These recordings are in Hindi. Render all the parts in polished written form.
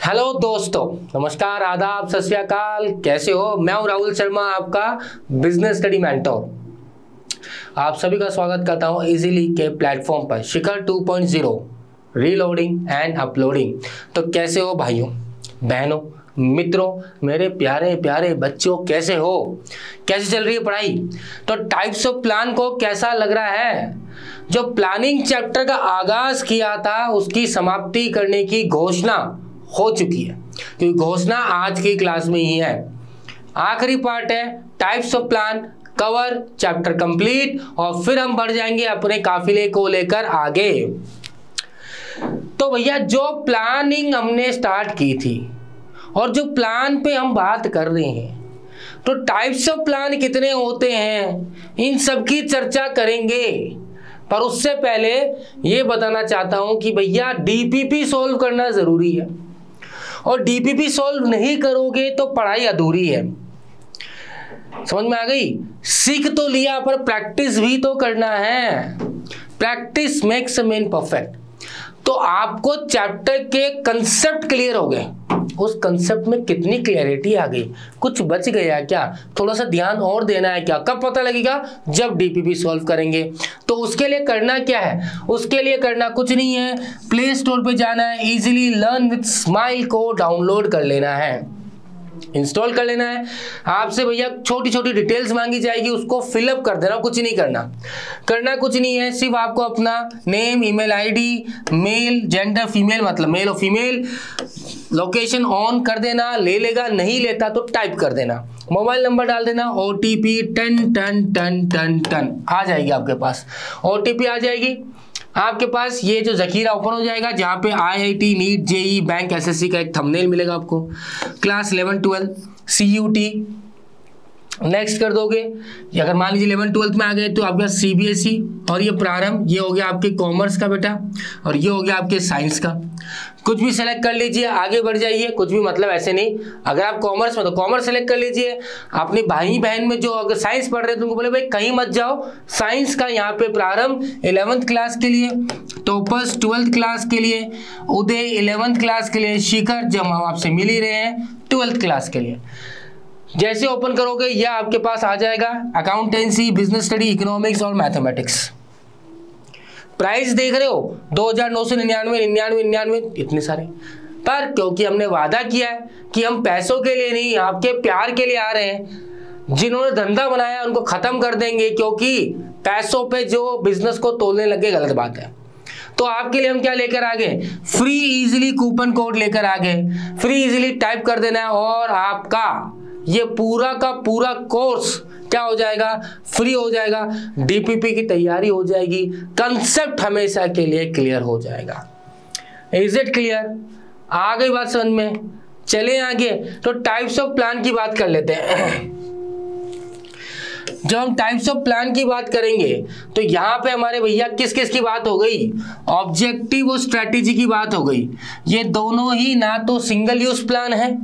हेलो दोस्तों, नमस्कार, आदाब, सत श्री अकाल। कैसे हो? मैं हूं राहुल शर्मा, आपका बिजनेस स्टडी मेंटोर। आप सभी का स्वागत करता हूं इजीली के प्लेटफॉर्म पर, शिखर 2.0 रीलोडिंग एंड अपलोडिंग। तो कैसे हो भाइयों, बहनों, मित्रों, मेरे प्यारे प्यारे बच्चों, कैसे हो? कैसे चल रही है पढ़ाई? तो टाइप्स ऑफ प्लान को कैसा लग रहा है? जो प्लानिंग चैप्टर का आगाज किया था उसकी समाप्ति करने की घोषणा हो चुकी है, क्योंकि घोषणा आज की क्लास में ही है। आखिरी पार्ट है types of plan, cover chapter complete, और फिर हम बढ़ जाएंगे अपने काफिले को लेकर आगे। तो भैया, जो प्लानिंग हमने स्टार्ट की थी और जो प्लान पे हम बात कर रहे हैं, तो टाइप्स ऑफ प्लान कितने होते हैं, इन सब की चर्चा करेंगे। पर उससे पहले ये बताना चाहता हूं कि भैया डीपीपी सोल्व करना जरूरी है, और डीपीपी सोल्व नहीं करोगे तो पढ़ाई अधूरी है। समझ में आ गई? सीख तो लिया, पर प्रैक्टिस भी तो करना है। Practice makes a man perfect. तो आपको चैप्टर के कंसेप्ट क्लियर हो गए, उस कंसेप्ट में कितनी क्लैरिटी आ गई, कुछ बच गया क्या, थोड़ा सा ध्यान और देना है क्या? कब पता लगेगा? जब डीपीपी सॉल्व करेंगे। तो उसके लिए करना क्या है? उसके लिए करना कुछ नहीं है, प्ले स्टोर पे जाना है, इजीली लर्न विद स्माइल को डाउनलोड कर लेना है, इंस्टॉल कर लेना है। आपसे भैया छोटी छोटी डिटेल्स मांगी जाएगी, उसको फिलअप कर देना, कुछ नहीं करना कुछ नहीं है। सिर्फ आपको अपना name, email ID, mail, gender female मतलब मेल और फीमेल, लोकेशन ऑन कर देना। ले लेगा, नहीं लेता तो टाइप कर देना, मोबाइल नंबर डाल देना, ओटीपी टन टन टन टन टन आ जाएगी आपके पास। ओटीपी आ जाएगी आपके पास, ये जो जखीरा ओपन हो जाएगा जहाँ पे IIT, NEET, JEE, bank, SSC का एक थंबनेल मिलेगा आपको, क्लास 11, 12, सीयूटी नेक्स्ट कर दोगे। अगर मान लीजिए 11, 12 में आ गए तो आपका सीबीएसई, और ये प्रारंभ, ये हो गया आपके कॉमर्स का बेटा, और ये हो गया आपके साइंस का। कुछ भी सेलेक्ट कर लीजिए, आगे बढ़ जाइए। कुछ भी मतलब ऐसे नहीं, अगर आप कॉमर्स में तो कॉमर्स सेलेक्ट कर लीजिए। अपने भाई बहन में जो अगर साइंस पढ़ रहे हैं तो उनको बोले भाई कहीं मत जाओ, साइंस का यहाँ पे प्रारंभ 11th क्लास के लिए, टॉपर्स 12th क्लास के लिए, उदय 11th क्लास के लिए, शिखर जब हम आपसे मिल ही रहे हैं 12th क्लास के लिए। जैसे ओपन करोगे यह आपके पास आ जाएगा अकाउंटेंसी, बिजनेस स्टडी, इकोनॉमिक्स और मैथमेटिक्स। प्राइस देख रहे हो 2999, 99, इतने सारे। पर क्योंकि हमने वादा किया है कि हम पैसों के लिए नहीं, आपके प्यार के लिए आ रहे हैं। जिन्होंने धंधा बनाया उनको खत्म कर देंगे, क्योंकि पैसों पे जो बिजनेस को तोलने लगे गलत बात है। तो आपके लिए हम क्या लेकर आ गए? फ्री इजीली कूपन कोड लेकर आ गए। फ्री इजीली टाइप कर देना है और आपका ये पूरा का पूरा कोर्स क्या हो जाएगा? फ्री हो जाएगा। डीपीपी की तैयारी हो जाएगी, कंसेप्ट हमेशा के लिए क्लियर हो जाएगा। Is it clear? आ गई बात समझ में? चले आगे। तो टाइप्स ऑफ प्लान की बात कर लेते हैं। जब हम टाइप्स ऑफ प्लान की बात करेंगे तो यहां पे हमारे भैया किस किस की बात हो गई? ऑब्जेक्टिव और स्ट्रेटेजी की बात हो गई। ये दोनों ही ना तो सिंगल यूज प्लान है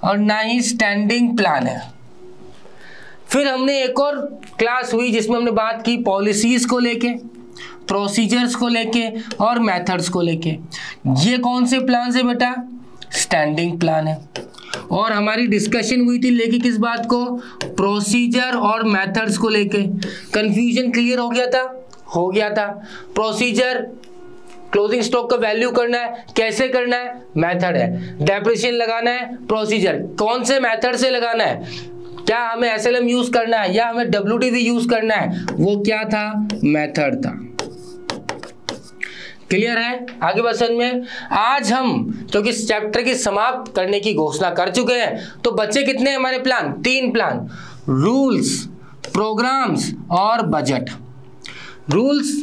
और ना ही स्टैंडिंग प्लान है। फिर हमने एक और क्लास हुई जिसमें हमने बात की पॉलिसीज को लेके, प्रोसीजर्स को लेके और मेथड्स को लेके। ये कौन से प्लान है बेटा? स्टैंडिंग प्लान है। और हमारी डिस्कशन हुई थी लेके किस बात को? प्रोसीजर और मेथड्स को लेके। कंफ्यूजन क्लियर हो गया था? हो गया था। प्रोसीजर, क्लोजिंग स्टॉक का वैल्यू करना है, कैसे करना है? मेथड है। डेप्रिसिएशन लगाना है, प्रोसीजर। कौन से मेथड से लगाना है? क्या हमें एसएलएम यूज करना है या हमें डब्ल्यूटीवी यूज करना है? वो क्या था? मेथड था। क्लियर है? आगे बढ़ समझ में। आज हम क्योंकि इस चैप्टर की समाप्त करने की घोषणा कर चुके हैं, तो बच्चे कितने हैं हमारे प्लान? 3 प्लान, रूल्स, प्रोग्राम्स और बजट। रूल्स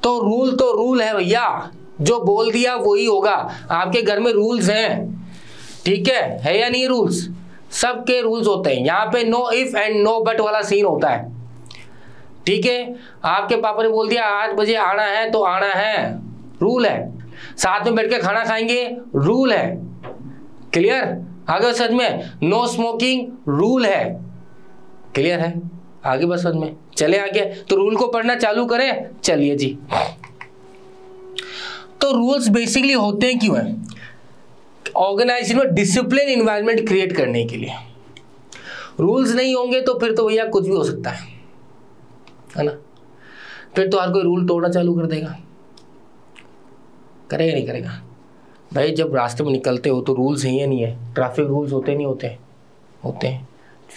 तो रूल है भैया, जो बोल दिया वही होगा। आपके घर में रूल्स हैं, ठीक है या नहीं? रूल्स सबके रूल्स होते हैं। यहाँ पे no if and no but वाला सीन होता है, ठीक है? आपके पापा ने बोल दिया 8 बजे आना है तो आना है, रूल है। साथ में बैठ के खाना खाएंगे, रूल है। क्लियर? आगे सच में नो स्मोकिंग, रूल है। क्लियर है? आगे बस समझ में। चले आगे, तो रूल को पढ़ना चालू करें। चलिए जी। तो रूल्स बेसिकली होते हैं क्यों हैं? ऑर्गेनाइजेशन में डिसिप्लिन इन्वायरमेंट क्रिएट करने के लिए। रूल्स नहीं होंगे तो फिर तो भैया कुछ भी हो सकता है ना। फिर तो हर कोई रूल तोड़ना चालू कर देगा, करेगा नहीं करेगा? भाई जब रास्ते में निकलते हो तो रूल्स है या नहीं है? ट्रैफिक रूल्स होते नहीं होते? होते हैं।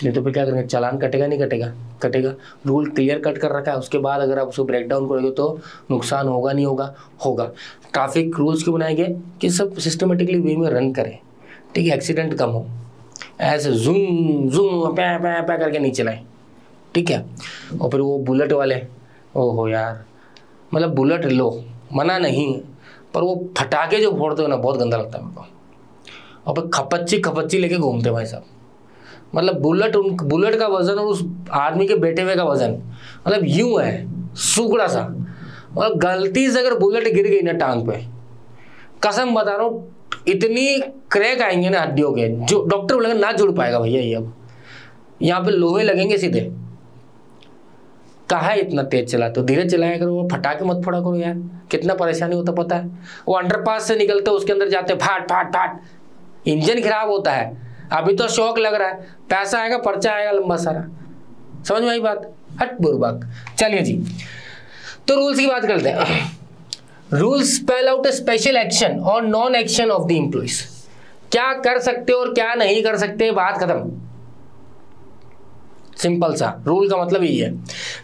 नहीं तो फिर क्या करेंगे? चालान कटेगा नहीं कटेगा? कटेगा। रूल क्लियर कट कर रखा है, उसके बाद अगर आप उसको ब्रेक डाउन करोगे तो नुकसान होगा नहीं होगा? होगा। ट्रैफिक रूल्स क्यों बनाए गए? कि सब सिस्टमेटिकली वे में रन करें, ठीक है, एक्सीडेंट कम हो, ऐसे जूम जूम पै पै पै करके नहीं चलाएं, ठीक है। और फिर वो बुलेट वाले, ओहो यार, मतलब बुलेट लो, मना नहीं, पर वो फटाके जो फोड़ते हो ना, बहुत गंदा लगता है मेरे को। और फिर खपच्ची लेके घूमते भाई साहब, मतलब बुलेट का वजन और उस आदमी के बैठे हुए का वजन मतलब यूं है, सुगड़ा सा। और गलती से अगर बुलेट गिर गई ना टांग पे, कसम बता रहा हूँ, इतनी क्रैक आएंगे ना हड्डियों के, जो डॉक्टर बोलेगा ना जुड़ पाएगा भैया ये। अब यहाँ पे लोहे लगेंगे सीधे। कहा है इतना तेज चला, तो धीरे चलाया करो, वो फटाके मत फोड़ा करो यार, कितना परेशानी होता पता है। वो अंडरपास से निकलते उसके अंदर जाते फाट फाट फाट, इंजन खराब होता है। अभी तो शौक लग रहा है, पैसा आएगा, पर्चा आएगा लंबा सारा, समझ में आई बात? हट बुरबक। चलिए जी, तो रूल्स की बात करते हैं। Rules spell out a special action और non action of the employees. क्या कर सकते हो और क्या नहीं कर सकते, बात खत्म। सिंपल सा रूल का मतलब यही है।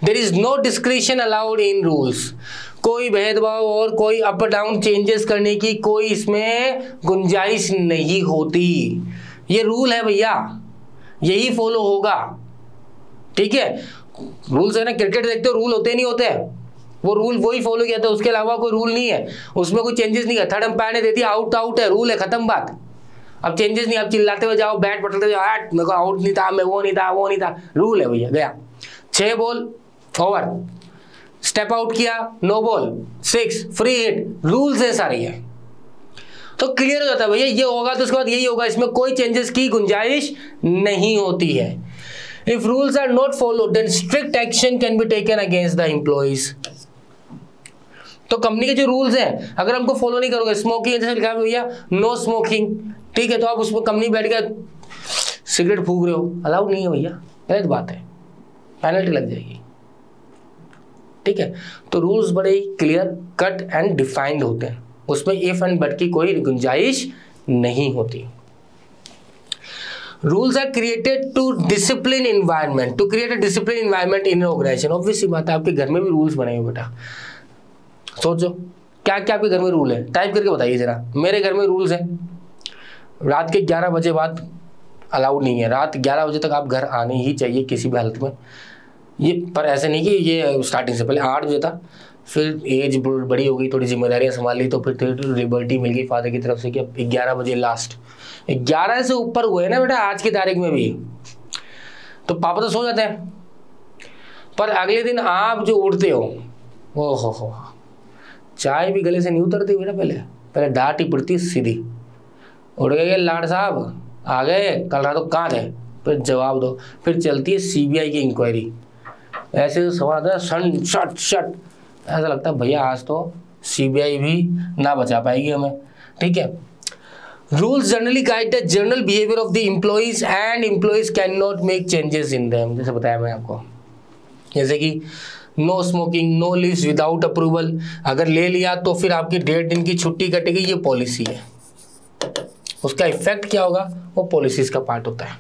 There is no discretion allowed in rules. कोई भेदभाव और कोई अप डाउन चेंजेस करने की कोई इसमें गुंजाइश नहीं होती। ये रूल है भैया, यही फॉलो होगा, ठीक है। रूल्स है ना, क्रिकेट देखते हो, रूल होते नहीं होते, वो रूल वही फॉलो किया था, उसके अलावा कोई रूल नहीं है, उसमें कोई चेंजेस नहीं है। थर्ड अंपायर ने दे दिया आउट, आउट है, रूल है, खत्म बात। अब चेंजेस नहीं, अब चिल्लाते हुए जाओ, बैट पटकते जाओ, हट मेरे को आउट नहीं था, मैं वो नहीं था, वो नहीं था, रूल है भैया, गया 6 बॉल ओवर, स्टेप आउट किया, no ball 6, free hit, rules है सारे ये। तो क्लियर हो जाता है भैया, ये होगा तो उसके बाद यही होगा, इसमें कोई चेंजेस की गुंजाइश नहीं होती है। If rules are not followed then strict action can be taken against the employees. तो कंपनी के जो रूल्स हैं अगर हमको फॉलो नहीं करोगे, स्मोकिंग जैसे लिखा है भैया नो स्मोकिंग, ठीक है, तो आप उसमें कंपनी बैठ के सिगरेट फूक रहे हो, अलाउड नहीं है भैया, गलत बात है, पेनल्टी लग जाएगी, ठीक है। तो रूल्स बड़े ही क्लियर कट एंड डिफाइंड होते हैं, उसमें इफ एंड बट की कोई गुंजाइश नहीं होती। Rules are created to discipline environment, to create a discipline environment in organisation. Obviously बात है, आपके घर में भी रूल्स बने हुए बेटा, सोचो क्या क्या आपके घर में रूल है, टाइप करके बताइए जरा। मेरे घर में रूल्स है, रात के 11 बजे बाद अलाउड नहीं है, रात 11 बजे तक आप घर आने ही चाहिए किसी भी हालत में। ये पर ऐसे नहीं कि ये स्टार्टिंग से पहले 8 बजे था, फिर एज बड़ी हो गई, थोड़ी जिम्मेदारियां संभाल ली, तो फिर लिबर्टी मिल गई फादर की तरफ से कि अब 11 बजे लास्ट। 11 से ऊपर हुए ना बेटा आज की तारीख में भी, तो पापा तो सो जाते हैं, पर अगले दिन आप जो उठते हो, ओ हो, चाय भी गले से नहीं उतरती बेटा, पहले डांट ही पड़ती सीधी। उठ गए लाड साहब, आ गए, कल रात को कहाँ थे, फिर जवाब दो, फिर चलती है सीबीआई की इंक्वायरी। ऐसे सवाल आता है सन शट शट, ऐसा लगता है भैया आज तो सीबीआई भी ना बचा पाएगी हमें, ठीक है। Rules generally guide the general behaviour of the employees and employees can not make changes in them. जैसे बताया मैं आपको, जैसे कि no smoking, no leaves without approval, अगर ले लिया तो फिर आपकी 1.5 दिन की छुट्टी कटेगी, ये पॉलिसी है। उसका इफेक्ट क्या होगा, वो पॉलिसीज का पार्ट होता है।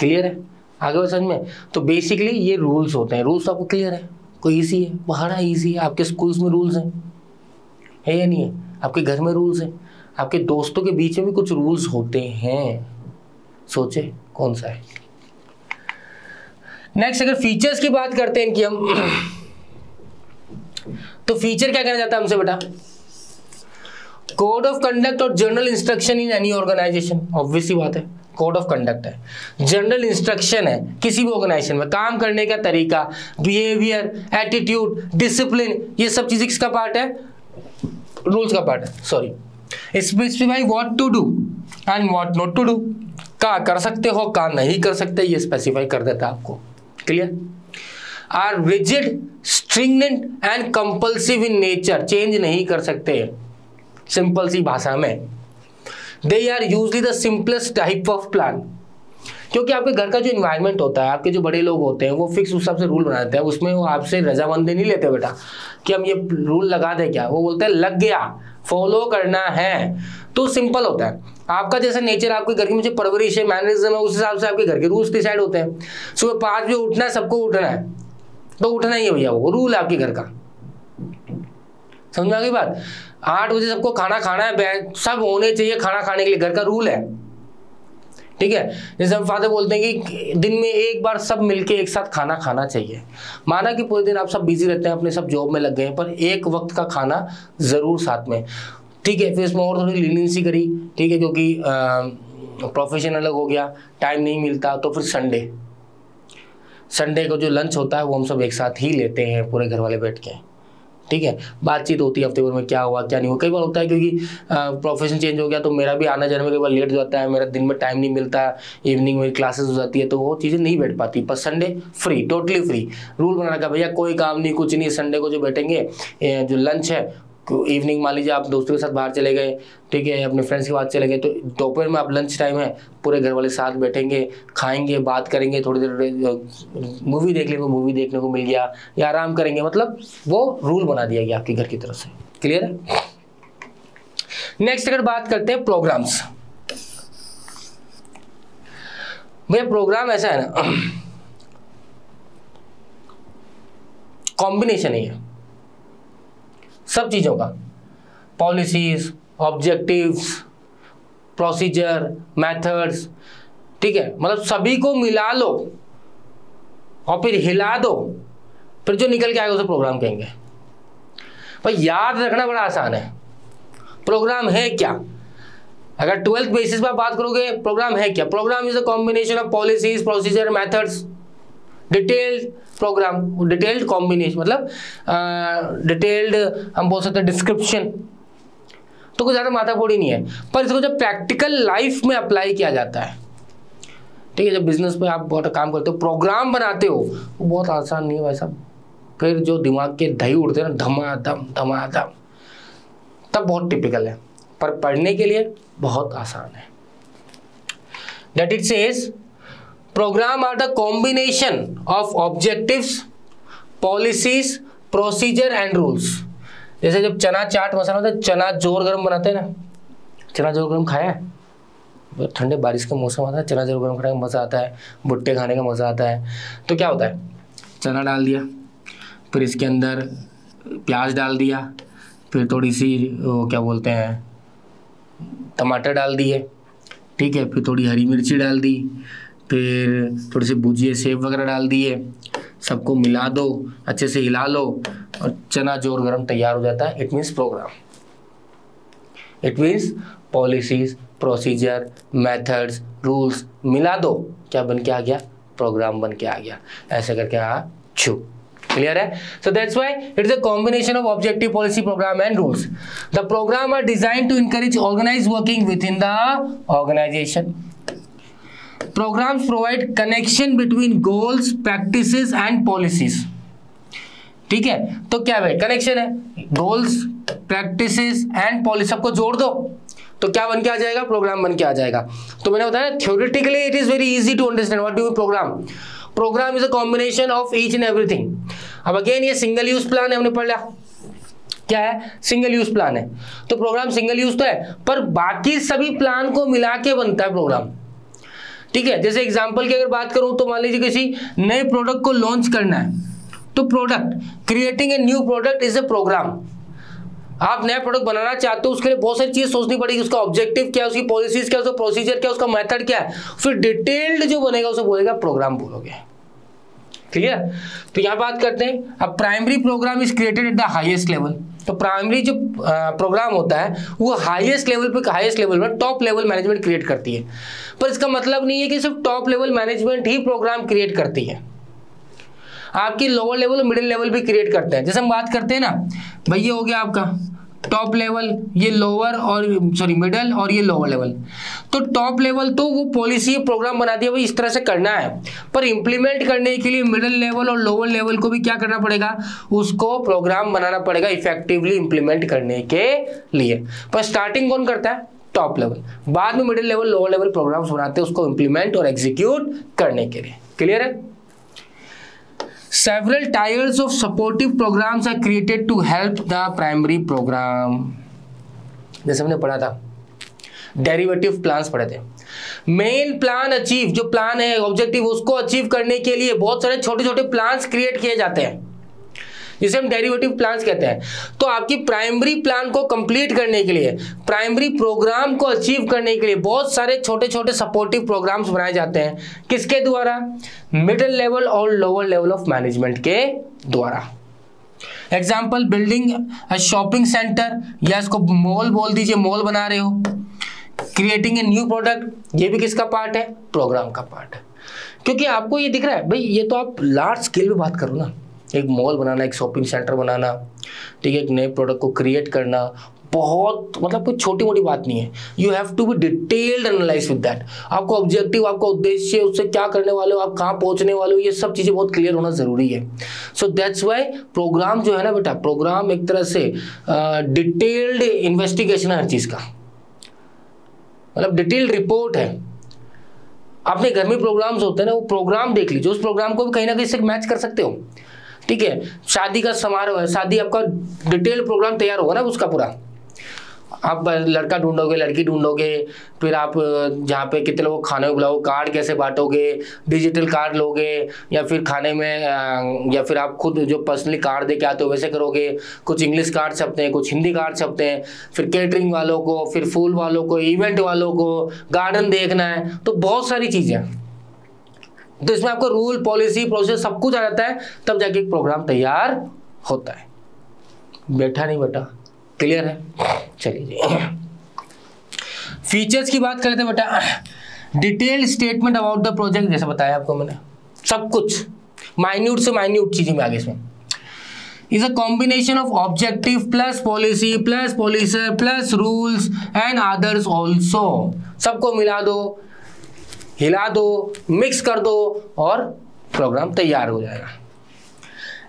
क्लियर है आगे समझ में? तो बेसिकली ये रूल्स होते हैं। रूल्स आपको क्लियर है? कोई इजी है? बड़ा इजी है। आपके स्कूल्स में रूल्स हैं, है या नहीं है? आपके घर में रूल्स हैं, आपके दोस्तों के बीच में भी कुछ रूल्स होते हैं, सोचे कौन सा है। नेक्स्ट अगर फीचर्स की बात करते हैं इनकी हम, तो फीचर क्या कहना चाहता है हमसे बेटा? कोड ऑफ कंडक्ट और general instruction in any organisation. Obviously बात है, कोड ऑफ कंडक्ट है, जनरल इंस्ट्रक्शन है किसी भी ऑर्गेनाइजेशन में, काम करने का तरीका, बिहेवियर, एटीट्यूड, डिसिप्लिन, ये सब चीजें किसका पार्ट है? रूल्स का पार्ट है। Sorry, specify what to do and what not to do, क्या कर सकते हो क्या नहीं कर सकते, ये स्पेसिफाई कर देता है आपको। Clear? Are rigid, stringent and compulsive in nature, change नहीं कर सकते, सिंपल सी भाषा में। They are usually the simplest type of plan. क्योंकि आपके घर का जो इन्वायरमेंट होता है, आपके जो बड़े लोग होते हैं, वो फिक्स उस हिसाब से रूल बना देते हैं। उसमें वो आपसे रजामंदी नहीं लेते बेटा कि हम ये रूल लगा दें, क्या वो बोलते हैं लग गया, फॉलो करना है। तो सिंपल होता है। आपका जैसा नेचर, आपके घर की मुझे परवरिश है, मैनरिज्म है, उस हिसाब से आपके घर के रूल्स डिसाइड होते हैं। सुबह 5 बजे उठना है, सबको उठना है, तो उठना ही है भैया, वो रूल है आपके घर का। समझ में आ गई बात? 8 बजे सबको खाना खाना है, सब होने चाहिए खाना खाने के लिए, घर का रूल है। ठीक है, जैसे हम फादर बोलते हैं कि दिन में एक बार सब मिलके एक साथ खाना खाना चाहिए। माना कि पूरे दिन आप सब बिजी रहते हैं, अपने सब जॉब में लग गए हैं, पर एक वक्त का खाना जरूर साथ में। ठीक है, फिर इसमें और थोड़ी लीनियंसी करी। ठीक है, क्योंकि प्रोफेशन अलग हो गया, टाइम नहीं मिलता, तो फिर संडे को जो लंच होता है वो हम सब एक साथ ही लेते हैं, पूरे घर वाले बैठ के। ठीक है, बातचीत होती है हफ्ते भर में क्या हुआ क्या नहीं हुआ। कई बार होता है क्योंकि प्रोफेशन चेंज हो गया, तो मेरा भी आना जाने में कई बार लेट हो जाता है, मेरा दिन में टाइम नहीं मिलता, इवनिंग में क्लासेस हो जाती है, तो वो चीज़ें नहीं बैठ पाती। पर Sunday free, totally free. Rule बना रखा भैया, कोई काम नहीं, कुछ नहीं, संडे को जो बैठेंगे, जो लंच है इवनिंग, मान लीजिए आप दोस्तों के साथ बाहर चले गए, ठीक है, अपने फ्रेंड्स के साथ चले गए, तो दोपहर में आप लंच टाइम है, पूरे घर वाले साथ बैठेंगे, खाएंगे, बात करेंगे, थोड़ी देर मूवी देख लेंगे, मूवी देखने को मिल गया, या आराम करेंगे। मतलब वो रूल बना दिया गया आपके घर की तरफ से। क्लियर है? नेक्स्ट अगर बात करते हैं प्रोग्राम्स। भैया प्रोग्राम ऐसा है ना, कॉम्बिनेशन है ये सब चीजों का, पॉलिसीज, ऑब्जेक्टिव्स, प्रोसीजर, मेथड्स। ठीक है, मतलब सभी को मिला लो और फिर हिला दो, फिर जो निकल के आएगा उसे प्रोग्राम कहेंगे। पर याद रखना बड़ा आसान है, प्रोग्राम है क्या। अगर 12th बेसिस पर बात करोगे, प्रोग्राम है क्या? Programme is a combination of policies, procedure, methods, detailed programme. Detailed combination मतलब डिटेल्ड हम बोल सकते हैं डिस्क्रिप्शन। तो कुछ ज़्यादा माथाफोड़ी नहीं है, पर इसको जब प्रैक्टिकल लाइफ में अप्लाई किया जाता है, ठीक है, जब बिजनेस पे आप बहुत काम करते हो, प्रोग्राम बनाते हो, वो बहुत आसान नहीं है भाई साहब। फिर जो दिमाग के दही उड़ते हैं ना, धमाधम धमाधम, तब बहुत टिपिकल है, पर पढ़ने के लिए बहुत आसान है। That it says programme are the combination of objectives, policies, procedure and rules. जैसे जब चना चाट मसाला होता है, चना जोर गरम बनाते हैं ना, चना जोर गरम खाया है? ठंडे बारिश का मौसम आता है, चना जोर गरम खाने का मज़ा आता है, भुट्टे खाने का मज़ा आता है। तो क्या होता है, चना डाल दिया, फिर इसके अंदर प्याज डाल दिया, फिर थोड़ी सी वो क्या बोलते हैं टमाटर डाल दिए, ठीक है, फिर थोड़ी हरी मिर्ची डाल दी, फिर थोड़ी सी भुजिए सेब वगैरह डाल दिए, सबको मिला दो, अच्छे से हिला लो, और चना जोर गरम तैयार हो जाता है। It means programme, it means policies, procedure, methods, rules मिला दो, क्या बन के आ गया? प्रोग्राम बन के आ गया। ऐसे करके छू। क्लियर है? So that's why it is a combination of objective, policy, program and rules. The program are designed to encourage organized working within the organization. Programs provide connection between goals, practices and policies. ठीक है, तो क्या भाई कनेक्शन है, गोल्स, प्रैक्टिसेस एंड पॉलिसी सबको जोड़ दो, तो क्या बन के आ जाएगा? प्रोग्राम बन के आ जाएगा। तो मैंने बताया theoretically it is very easy to understand what do mean programme. Programme is a combination of each and everything. अब अगेन ये सिंगल यूज प्लान है, हमने पढ़ लिया क्या है, सिंगल यूज प्लान है। तो प्रोग्राम सिंगल यूज तो है, पर बाकी सभी प्लान को मिला के बनता है प्रोग्राम। ठीक है, जैसे एग्जांपल की अगर बात करूं तो मान लीजिए किसी नए प्रोडक्ट को लॉन्च करना है, तो product, creating a new product is a programme. आप नया प्रोडक्ट बनाना चाहते हो, उसके लिए बहुत सारी चीज सोचनी पड़ेगी, उसका ऑब्जेक्टिव क्या है, उसकी पॉलिसीज क्या है, उसका प्रोसीजर क्या है, उसका मेथड क्या है, फिर डिटेल्ड जो बनेगा उसे बोलेगा प्रोग्राम बोलोगे। क्लियर? तो यहां बात करते हैं, अब primary programme is created at the highest level. तो प्राइमरी जो प्रोग्राम होता है वो हाईएस्ट लेवल में टॉप लेवल मैनेजमेंट क्रिएट करती है। पर इसका मतलब नहीं है कि सिर्फ टॉप लेवल मैनेजमेंट ही प्रोग्राम क्रिएट करती है, आपकी लोअर लेवल और मिडिल लेवल भी क्रिएट करते हैं। जैसे हम बात करते हैं ना भाई, ये हो गया आपका टॉप लेवल, ये लोअर और मिडिल, और ये लोअर लेवल। तो टॉप लेवल तो वो पॉलिसी प्रोग्राम बना दिया भाई इस तरह से करना है, पर इंप्लीमेंट करने के लिए मिडिल लेवल और लोअर लेवल को भी क्या करना पड़ेगा, उसको प्रोग्राम बनाना पड़ेगा इफेक्टिवली इंप्लीमेंट करने के लिए। पर स्टार्टिंग कौन करता है? टॉप लेवल, बाद में middle level, lower level programmes बनाते हैं उसको इम्प्लीमेंट और एग्जीक्यूट करने के लिए। क्लियर है? Several tiers of supportive programs are created to help the primary program. जैसे हमने पढ़ा था डेरिवेटिव प्लान्स पढ़े थे। मेन प्लान अचीव, जो प्लान है ऑब्जेक्टिव उसको अचीव करने के लिए बहुत सारे छोटे छोटे प्लान्स क्रिएट किए जाते हैं जिसे हम डेरिवेटिव प्लान्स कहते हैं। तो आपकी प्राइमरी प्लान को कंप्लीट करने के लिए, प्राइमरी प्रोग्राम को अचीव करने के लिए बहुत सारे छोटे छोटे सपोर्टिव प्रोग्राम्स बनाए जाते हैं। किसके द्वारा? मिडिल लेवल और लोअर लेवल ऑफ मैनेजमेंट के द्वारा। एग्जाम्पल, बिल्डिंग अ शॉपिंग सेंटर, या इसको मॉल बोल दीजिए, मॉल बना रहे हो। क्रिएटिंग ए न्यू प्रोडक्ट, ये भी किसका पार्ट है? प्रोग्राम का पार्ट है। क्योंकि आपको ये दिख रहा है भाई, ये तो आप लार्ज स्केल में बात करो ना, एक मॉल बनाना, एक शॉपिंग सेंटर बनाना, ठीक है, एक नए प्रोडक्ट को क्रिएट करना, बहुत मतलब कोई छोटी मोटी बात नहीं है। You have to be detailed analyse with that. आपको ऑब्जेक्टिव, आपका उद्देश्य, उससे क्या करने वाले हो, आप कहाँ पहुंचने वाले हो, ये सब चीज़ें बहुत क्लियर होना जरूरी है। सो दैट्स वाई प्रोग्राम जो है ना बेटा, प्रोग्राम एक तरह से डिटेल्ड इन्वेस्टिगेशन है हर चीज़ का, मतलब डिटेल्ड रिपोर्ट है। अपने घर में प्रोग्राम्स होते हैं ना, वो प्रोग्राम देख लीजिए, उस प्रोग्राम को भी कहीं ना कहीं से मैच कर सकते हो। ठीक है, शादी का समारोह है, शादी आपका डिटेल प्रोग्राम तैयार होगा ना उसका पूरा। आप लड़का ढूंढोगे, लड़की ढूंढोगे, फिर आप जहाँ पे कितने लोगों को खाने में बुलाओ, कार्ड कैसे बांटोगे, डिजिटल कार्ड लोगे या फिर खाने में, या फिर आप खुद जो पर्सनली कार्ड दे के आते हो वैसे करोगे। कुछ इंग्लिश कार्ड छपते हैं, कुछ हिंदी कार्ड छपते हैं, फिर कैटरिंग वालों को, फिर फूल वालों को, इवेंट वालों को, गार्डन देखना है, तो बहुत सारी चीज़ें। तो इसमें आपको रूल, पॉलिसी, प्रोसेस सब कुछ आ जाता है, तब जाके एक प्रोग्राम तैयार होता है। बैठा नहीं बेटा, क्लियर है? चलिए फीचर्स की बात करते हैं बेटा। Detailed statement about the project, जैसे बताया आपको मैंने, सब कुछ माइन्यूट से माइन्यूट चीजें में आगे इसमें is a combination of objective plus policy plus Pulitzer plus rules and others also. सबको मिला दो, हिला दो, मिक्स कर दो और प्रोग्राम तैयार हो जाएगा।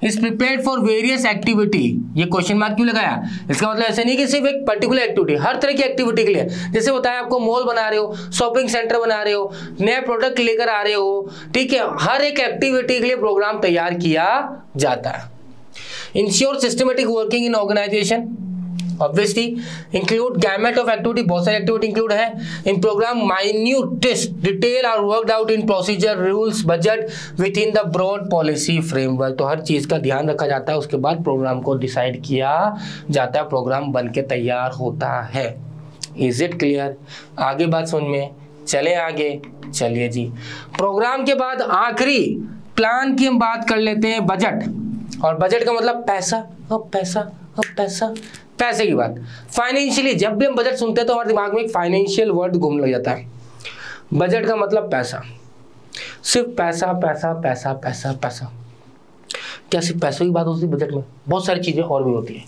Is prepared for various activity, ये क्वेश्चन मार्क क्यों लगाया? इसका मतलब ऐसे नहीं कि सिर्फ एक पर्टिकुलर एक्टिविटी, हर तरह की एक्टिविटी के लिए। जैसे बताया आपको, मॉल बना रहे हो, शॉपिंग सेंटर बना रहे हो, नए प्रोडक्ट लेकर आ रहे हो, ठीक है, हर एक एक्टिविटी के लिए प्रोग्राम तैयार किया जाता है। Ensure systematic working in organisation, obviously include gamut of activity, बहुत सारी एक्टिविटी इंक्लूड है in program. Minutest detail are worked out in procedure, rules, budget within the broad policy framework. तो हर चीज़ का ध्यान रखा जाता है, उसके बाद प्रोग्राम को डिसाइड किया जाता है, प्रोग्राम बन के तैयार होता है। Is it clear? आगे बात समझ में? चले आगे, चलिए जी। प्रोग्राम के बाद आखिरी प्लान की हम बात कर लेते हैं, बजट। और बजट का मतलब पैसा, अब पैसा, अब पैसा, पैसे की बात। फाइनेंशियली जब भी हम बजट सुनते हैं तो हमारे दिमाग में एक फाइनेंशियल वर्ड घूमने लग जाता है। बजट का मतलब पैसा, सिर्फ पैसा पैसा पैसा पैसा पैसा। क्या सिर्फ पैसों की बात होती है बजट में? बहुत सारी चीजें और भी होती है।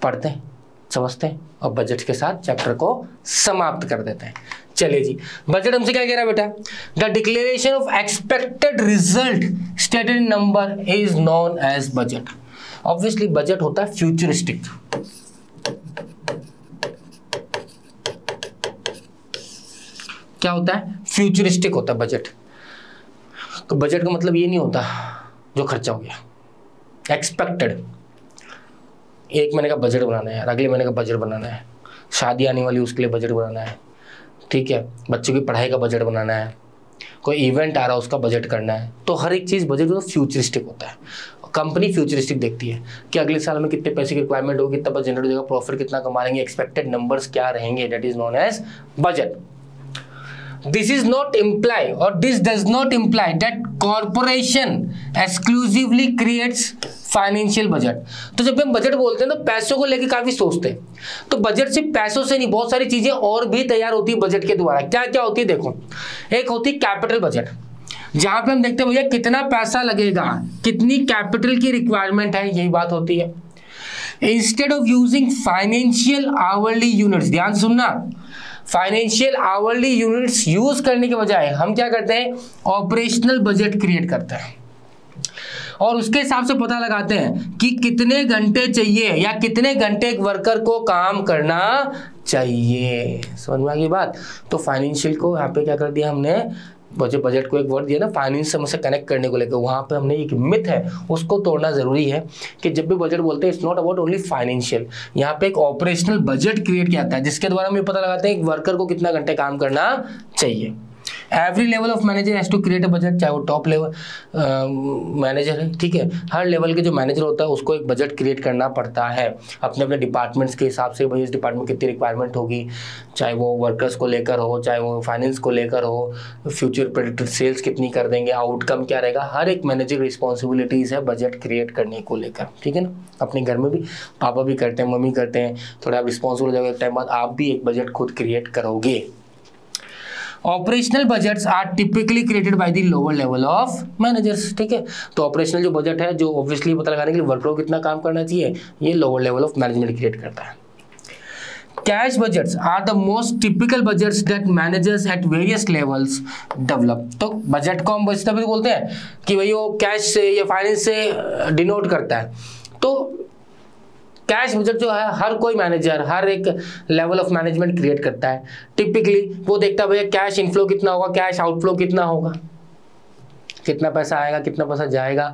पढ़ते हैं, समझते हैं और बजट के साथ चैप्टर को समाप्त कर देते हैं। चलिए जी, बजट हमसे क्या कह रहा है बेटा? The declaration of expected result stated in number is known as budget. Obviously budget होता है फ्यूचरिस्टिक। क्या होता है? फ्यूचरिस्टिक होता है बजट। तो बजट का मतलब ये नहीं होता जो खर्चा हो गया। एक्सपेक्टेड, एक महीने का बजट बनाना है यार, अगले महीने का बजट बनाना है, शादी आने वाली उसके लिए बजट बनाना है, ठीक है, बच्चों की पढ़ाई का बजट बनाना है, कोई इवेंट आ रहा है उसका बजट करना है। तो हर एक चीज़ बजट तो फ्यूचरिस्टिक होता है। कंपनी फ्यूचरिस्टिक देखती है कि अगले साल में कितने पैसे की रिक्वायरमेंट होगी, कितना बजट जनरेट हो जाएगा, प्रॉफिट कितना कमा लेंगे, एक्सपेक्टेड नंबर्स क्या रहेंगे, that is known as budget. This is not imply or this does not imply that corporation exclusively creates financial budget। तो जब हम बजट बोलते हैं तो पैसों को लेके काफी सोचते हैं। तो बजट सिर्फ पैसों से नहीं, बहुत सारी चीजें और भी तैयार होती है बजट के द्वारा। क्या क्या होती है देखो, एक होती है कैपिटल बजट, जहां पे हम देखते हैं भैया कितना पैसा लगेगा, कितनी कैपिटल की रिक्वायरमेंट है, यही बात होती है। Instead of using financial hourly units, ध्यान सुनना, फाइनेंशियल आवरली यूनिट्स यूज करने के बजाय हम क्या करते हैं? ऑपरेशनल बजट क्रिएट करते हैं। और उसके हिसाब से पता लगाते हैं कि कितने घंटे चाहिए या कितने घंटे एक वर्कर को काम करना चाहिए। समझ में आ गई बात। तो फाइनेंशियल को यहाँ पे क्या कर दिया हमने, बजट को एक वर्ड दिया ना फाइनेंस से कनेक्ट करने को लेकर, वहाँ पे हमने एक मिथ है उसको तोड़ना जरूरी है कि जब भी बजट बोलते हैं it's not about only financial, यहाँ पे एक ऑपरेशनल बजट क्रिएट किया जाता है जिसके द्वारा हम ये पता लगाते हैं एक वर्कर को कितना घंटे काम करना चाहिए। Every level of manager has to create a budget, चाहे वो टॉप लेवल मैनेजर है, ठीक है, हर लेवल के जो मैनेजर होता है उसको एक बजट क्रिएट करना पड़ता है अपने अपने डिपार्टमेंट्स के हिसाब से। भाई इस डिपार्टमेंट कितनी रिक्वायरमेंट होगी, चाहे वो वर्कर्स को लेकर हो, चाहे वो फाइनेंस को लेकर हो, फ्यूचर प्रेडिक्टेड सेल्स कितनी कर देंगे, आउटकम क्या रहेगा, हर एक मैनेजर रिस्पॉन्सिबिलिटीज़ है बजट क्रिएट करने को लेकर, ठीक है ना। अपने घर में भी पापा भी करते हैं, मम्मी करते हैं, थोड़ा आप रिस्पॉन्सिबल हो जाओगे एक टाइम बाद आप भी एक बजट खुद क्रिएट करोगे। Operational budgets are typically created by the lower level of managers, ठीक है। तो ऑपरेशनल जो बजट है जो ऑब्वियसली पता लगाने के लिए वर्कर को कितना काम करना चाहिए, ये lower level of management create करता है। Cash budgets are the most typical budgets that managers at various levels develop. तो बजट को हम बजट भी बोलते हैं कि भाई वो कैश से या फाइनेंस से डिनोट करता है। तो कैश बजट जो है हर कोई मैनेजर हर एक लेवल ऑफ मैनेजमेंट क्रिएट करता है। टिपिकली वो देखता है भैया कैश इनफ्लो कितना होगा, कैश आउटफ्लो कितना होगा, कितना पैसा आएगा कितना पैसा जाएगा,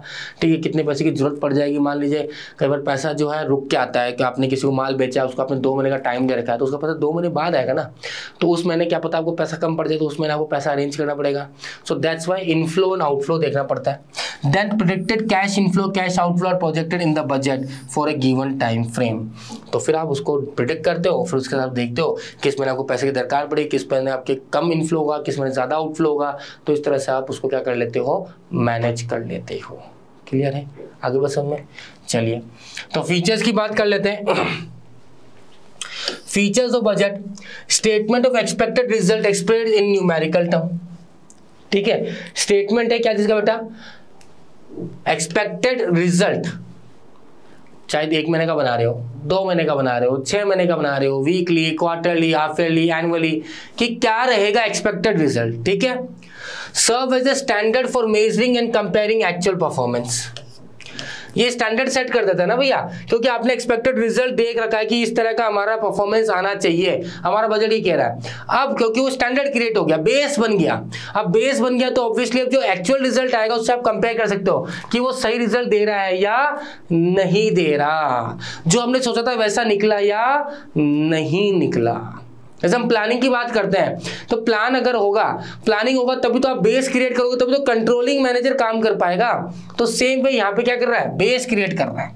ठीक है, कितने पैसे की जरूरत पड़ जाएगी। मान लीजिए कई बार पैसा जो है रुक के आता है कि आपने किसी को माल बेचा, उसको आपने 2 महीने का टाइम दे रखा है, तो उसका पैसा 2 महीने बाद आएगा ना, तो उस महीने क्या पता आपको पैसा कम पड़ जाए, तो उस महीने आपको पैसा अरेंज करना पड़ेगा। So that's why inflow and outflow देखना पड़ता है। Then predicted cash inflow cash outflow are projected in the budget for a given time frame. तो फिर आप उसको प्रिडिक्ट करते हो, फिर उसके साथ देखते हो किस महीने आपको पैसे की दरकार पड़ेगी, किस महीने आपके कम इनफ्लो होगा, किस महीने ज़्यादा आउटफ्लो होगा। तो इस तरह से आप उसको क्या कर लेते हो, मैनेज कर लेते हो। क्लियर है, आगे बस में चलिए तो फीचर्स की बात कर लेते हैं। Features of budget, statement of expected result expressed in numerical term, ठीक है। स्टेटमेंट है क्या चीज का बेटा, एक्सपेक्टेड रिजल्ट, चाहे 1 महीने का बना रहे हो, 2 महीने का बना रहे हो, 6 महीने का बना रहे हो, weekly, quarterly, half yearly, annually, कि क्या रहेगा एक्सपेक्टेड रिजल्ट, ठीक है। Serve as a standard for measuring and comparing actual performance. ये स्टैंडर्ड सेट कर देता है ना भैया, क्योंकि आपने एक्सपेक्टेड रिजल्ट देख रखा है कि इस तरह का हमारा परफॉर्मेंस आना चाहिए, हमारा बजट ही कह रहा है। अब क्योंकि वो स्टैंडर्ड क्रिएट हो गया, बेस बन गया, अब बेस बन गया तो ऑब्वियसली अब जो एक्चुअल रिजल्ट आएगा उससे आप कंपेयर कर सकते हो कि वो सही रिजल्ट दे रहा है या नहीं दे रहा, जो हमने सोचा था वैसा निकला या नहीं निकला। जैसे हम प्लानिंग की बात करते हैं तो प्लान अगर होगा, प्लानिंग होगा तभी तो आप बेस क्रिएट करोगे, तभी तो कंट्रोलिंग मैनेजर काम कर पाएगा। तो सेम वे यहाँ पे क्या कर रहा है, बेस क्रिएट कर रहा है।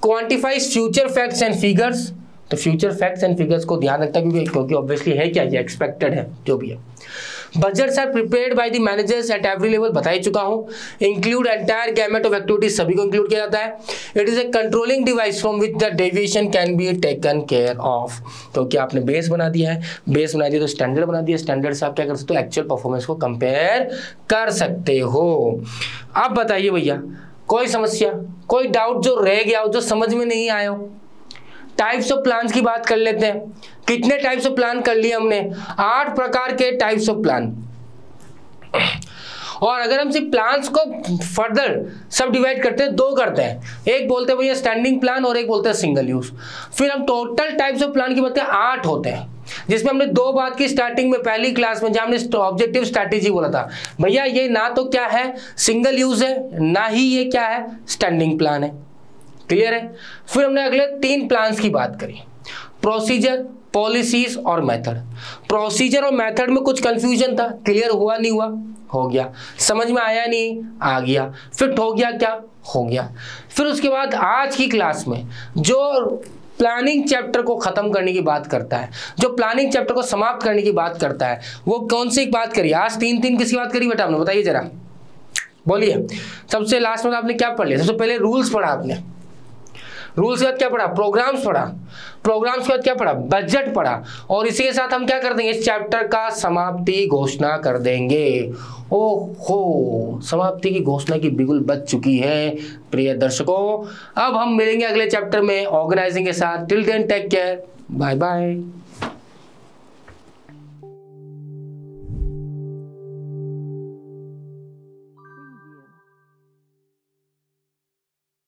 Quantifies future facts and figures, तो फ्यूचर फैक्ट्स एंड फिगर्स को ध्यान रखता है क्योंकि ऑब्वियसली है क्या, ये एक्सपेक्टेड है जो भी है। Budgets are prepared by the managers at every level, बता ही चुका हूं। Include entire gamut of activities, सभी को इंक्लूड किया जाता है। It is a controlling device from which the deviation can be taken care of. क्योंकि आपने बेस बना दिया है, बेस बना दिया तो स्टैंडर्ड बना दिया, स्टैंडर्ड से आप क्या कर सकते हो, एक्चुअल परफॉर्मेंस को कंपेयर कर सकते हो। अब बताइए भैया कोई समस्या, कोई डाउट जो रह गया हो, जो समझ में नहीं आया हो। टाइप्स ऑफ प्लान्स की बात कर लेते हैं। कितने टाइप्स ऑफ प्लान कर लिए हमने, 8 प्रकार के टाइप्स ऑफ प्लान। और अगर हम सिर्फ प्लान्स को फर्दर सब डिवाइड करते हैं, 2 करते हैं, एक बोलते हैं भैया स्टैंडिंग प्लान और एक बोलते हैं सिंगल यूज। फिर हम टोटल टाइप्स ऑफ प्लान की बात करें 8 होते हैं, जिसमें हमने 2 बात की स्टार्टिंग में पहली क्लास में, जहां हमने ऑब्जेक्टिव स्ट्रैटेजी बोला था भैया ये ना तो क्या है सिंगल यूज है, ना ही ये क्या है स्टैंडिंग प्लान है। क्लियर है। फिर हमने अगले 3 प्लान्स की बात करी, प्रोसीजर, पॉलिसीज और मेथड। प्रोसीजर और मेथड में कुछ कंफ्यूजन था, क्लियर हुआ नहीं हुआ, हो गया, समझ में आया नहीं आ गया, फिट हो गया क्या, हो गया। फिर उसके बाद आज की क्लास में जो प्लानिंग चैप्टर को खत्म करने की बात करता है, जो प्लानिंग चैप्टर को समाप्त करने की बात करता है, वो कौन सी बात करी आज? 3 किसकी बात करी बेटा आपने, बताइए जरा, बोलिए। सबसे लास्ट में आपने क्या पढ़ लिया? सबसे पहले रूल्स पढ़ा आपने, रूल्स के बाद क्या पढ़ा, प्रोग्राम्स पढ़ा, प्रोग्राम्स के बाद क्या पढ़ा, बजट पढ़ा। और इसी के साथ हम क्या कर देंगे, इस चैप्टर का समाप्ति घोषणा कर देंगे। ओहो, समाप्ति की घोषणा की बिगुल बज चुकी है प्रिय दर्शकों। अब हम मिलेंगे अगले चैप्टर में ऑर्गेनाइजिंग के साथ। Till then take care, bye bye.